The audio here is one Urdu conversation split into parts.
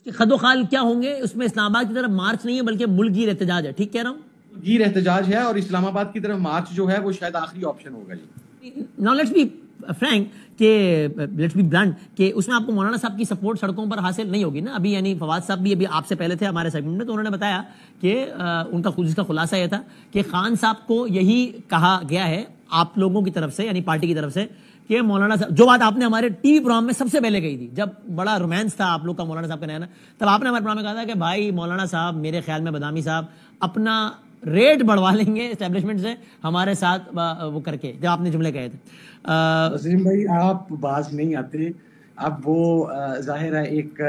خد و خال کیا ہوں گے؟ اس میں اسلام آباد کی طرف مارچ نہیں ہے بلکہ ملک گیر احتجاج ہے. ٹھیک کہہ رہا ہوں؟ گیر احتجاج ہے اور اسلام آباد کی طرف مارچ جو ہے وہ شاید آخری آپشن ہوگا. جی ناؤ لیٹس بی فرینک کہ لیٹس بی بلنٹ کہ اس میں آپ کو مولانا صاحب کی سپورٹ سڑکوں پر حاصل نہیں ہوگی نا. ابھی یعنی فواد صاحب بھی ابھی آپ سے پہلے تھے ہمارے سیگمنٹ میں، تو انہوں نے بتایا کہ ان کا جس کا خلاصہ یہ تھا کہ خان صاحب کو یہی کہا گیا ہے آپ لوگوں کی طرف سے، یعنی پارٹی کی طرف سے، کہ مولانا صاحب جو بات آپ نے ہمارے ٹی وی پروگرام میں سب سے پہلے کہی تھی جب بڑا رومانس تھا آپ لوگ کا مولانا صاحب کا نیا نا، تب آپ نے ہمارے پروگرام میں کہا تھا کہ بھائی مولانا صاحب میرے خیال میں بادامی صاحب اپنا ریٹ بڑھوا لیں گے اسٹیبلشمنٹ سے ہمارے ساتھ وہ کر کے، جب آپ نے جملے کہے تھے. وسیم بھائی آپ باز نہیں آتے. اب وہ ظاہر ہے ایک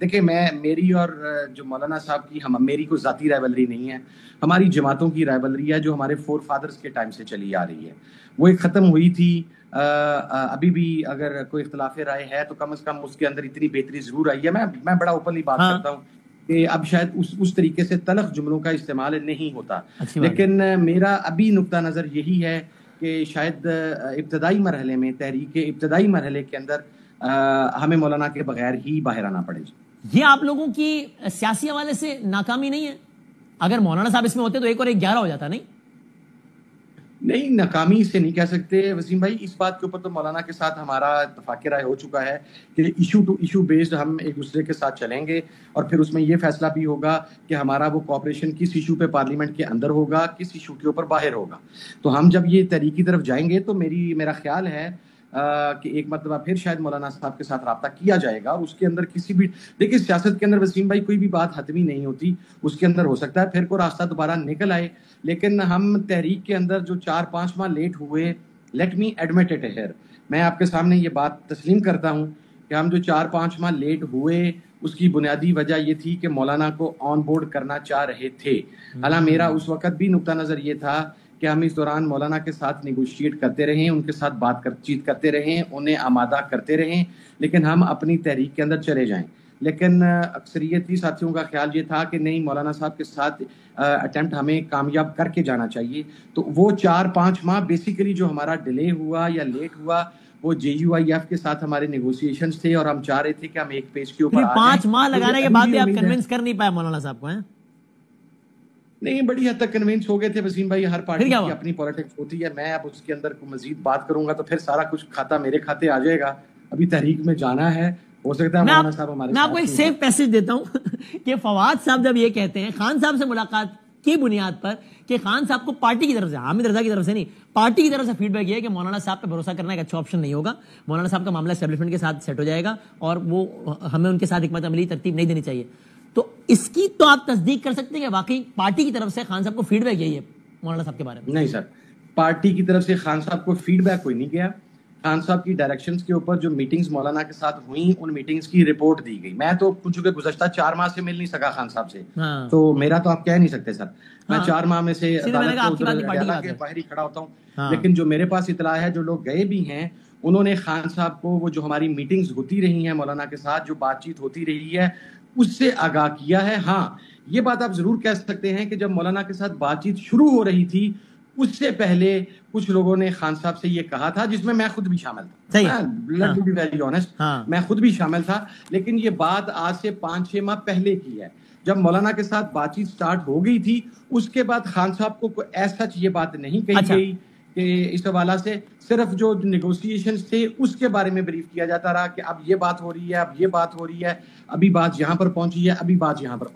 دیکھیں میری اور جو مولانا صاحب کی میری کوئی ذاتی رائیولری نہیں ہے، ہماری جماعتوں کی رائیولری ہے جو ہمارے فور فادرز کے ٹائم سے چلی آ رہی ہے. وہ ایک ختم ہوئی تھی. ابھی بھی اگر کوئی اختلاف رائے ہے تو کم از کم اس کے اندر اتنی بہتری ضرور آئی ہے. میں بڑا اوپنلی بات کرتا ہوں کہ اب شاید اس طریقے سے تلخ جملوں کا استعمال نہیں ہوتا، لیکن میرا ابھی نقطہ نظر یہی ہے کہ شاید ابتدائی مرحلے میں تحریک ابتدائی مرحلے کے اندر ہمیں مولانا کے بغیر ہی باہر آنا پڑے. یہ آپ لوگوں کی سیاسی حوالے سے ناکامی نہیں ہے؟ اگر مولانا صاحب اس میں ہوتے تو 1 اور 1 11 ہو جاتا. نہیں ناکامی سے نہیں کہہ سکتے وسیم بھائی. اس بات کے اوپر تو مولانا کے ساتھ ہمارا اتفاق رائے ہو چکا ہے کہ ایشو ٹو ایشو بیسڈ ہم ایک دوسرے کے ساتھ چلیں گے، اور پھر اس میں یہ فیصلہ بھی ہوگا کہ ہمارا وہ کوآپریشن کس ایشو پہ پارلیمنٹ کے اندر ہوگا، کس ایشو کے اوپر باہر ہوگا. تو ہم جب یہ تحریک کی طرف جائیں گے تو میرا خیال ہے کہ ایک مرتبہ پھر شاید مولانا صاحب کے ساتھ رابطہ کیا جائے گا، اور اس کے اندر کسی بھی دیکھیے سیاست کے اندر وسیم بھائی کوئی بھی بات حتمی نہیں ہوتی. اس کے اندر ہو سکتا ہے پھر کوئی راستہ دوبارہ نکل آئے، لیکن ہم تحریک کے اندر جو 4-5 ماہ لیٹ ہوئے، let me admit it here, میں آپ کے سامنے یہ بات تسلیم کرتا ہوں کہ ہم جو 4-5 ماہ لیٹ ہوئے اس کی بنیادی وجہ یہ تھی کہ مولانا کو آن بورڈ کرنا چاہ رہے تھے. حالانکہ میرا اس وقت بھی نقطہ نظر یہ تھا کہ ہم اس دوران مولانا کے ساتھ نیگوشیٹ کرتے رہیں، ان کے ساتھ بات چیت کرتے رہیں، انہیں آمادہ کرتے رہیں، لیکن ہم اپنی تحریک کے اندر چلے جائیں. لیکن اکثریتی ساتھیوں کا خیال یہ تھا کہ نہیں مولانا صاحب کے ساتھ اٹیمپٹ ہمیں کامیاب کر کے جانا چاہیے. تو وہ 4-5 ماہ بیسیکلی جو ہمارا ڈیلے ہوا یا لیٹ ہوا وہ JUIF کے ساتھ ہمارے نیگوسیشنز تھے، اور ہم چاہ رہے تھے کہ ہم ایک پیج کے اوپر 5 ماہ لگانے کے بعد بھی آپ کنونس کر نہیں پائے مولانا صاحب کو؟ نہیں بڑی حد تک کنونس ہو گئے تھے وسیم بھائی. ہر پارٹی کی اپنی پولیٹکس ہوتی ہے. میں اب اس کے اندر مزید بات کروں گا تو پھر سارا کچھ کھاتا میرے کھاتے آ جائے گا. ابھی تحریک میں جانا ہے، ہو سکتا ہے مولانا صاحب ہمارے. میں آپ کو ایک سیف پیسج دیتا ہوں کہ فواد صاحب جب یہ کہتے ہیں خان صاحب سے ملاقات کی بنیاد پر کہ خان صاحب کو پارٹی کی طرف سے، حامد رضا کی طرف سے نہیں، پارٹی کی طرف سے فیڈ بیک یہ ہے کہ مولانا صاحب پہ بھروسہ کرنا ایک اچھا آپشن نہیں ہوگا. مولانا صاحب کا معاملہ اسٹیبلشمنٹ کے ساتھ سیٹ ہو جائے گا اور وہ ہمیں ان کے ساتھ حکمت عملی ترتیب نہیں دینی چاہیے. تو اس کی تو آپ تصدیق کر سکتے ہیں کہ واقعی پارٹی کی طرف سے خان صاحب کو فیڈ بیک یہی ہے مولانا صاحب کے بارے میں؟ نہیں سر، پارٹی کی طرف سے خان صاحب کو فیڈ بیک کوئی نہیں گیا. خان صاحب کی ڈائریکشنز کے اوپر جو میٹنگز مولانا کے ساتھ ہوئیں ان میٹنگز کی رپورٹ دی گئی. میں تو چونکہ گزشتہ 4 ماہ سے مل نہیں سکا خان صاحب سے، تو میرا تو آپ کہہ نہیں سکتے سر. میں 4 ماہ میں سے عدالت کے باہر ہی کھڑا ہوتا ہوں. لیکن جو میرے پاس اطلاع ہے، جو لوگ گئے بھی ہیں انہوں نے خان صاحب کو وہ جو ہماری میٹنگز ہوتی رہی ہیں مولانا کے ساتھ، جو بات چیت ہوتی رہی ہے اس سے آگاہ کیا ہے. ہاں یہ بات آپ ضرور کہہ سکتے ہیں کہ جب مولانا کے ساتھ بات چیت شروع ہو رہی تھی اس سے پہلے کچھ لوگوں نے خان صاحب سے یہ کہا تھا، جس میں میں خود بھی شامل تھا. Let me be very honest, میں خود بھی شامل تھا. لیکن یہ بات آج سے 5-6 ماہ پہلے کی ہے. جب مولانا کے ساتھ بات چیت سٹارٹ ہو گئی تھی اس کے بعد خان صاحب کو ایز سچ یہ بات نہیں کہی گئی کہ اس حوالہ سے صرف جو نیگوسیشنز تھے اس کے بارے میں بریف کیا جاتا رہا کہ اب یہ بات ہو رہی ہے، اب یہ بات ہو رہی ہے، ابھی بات یہاں پر پہنچی ہے، ابھی بات یہاں پر پہنچی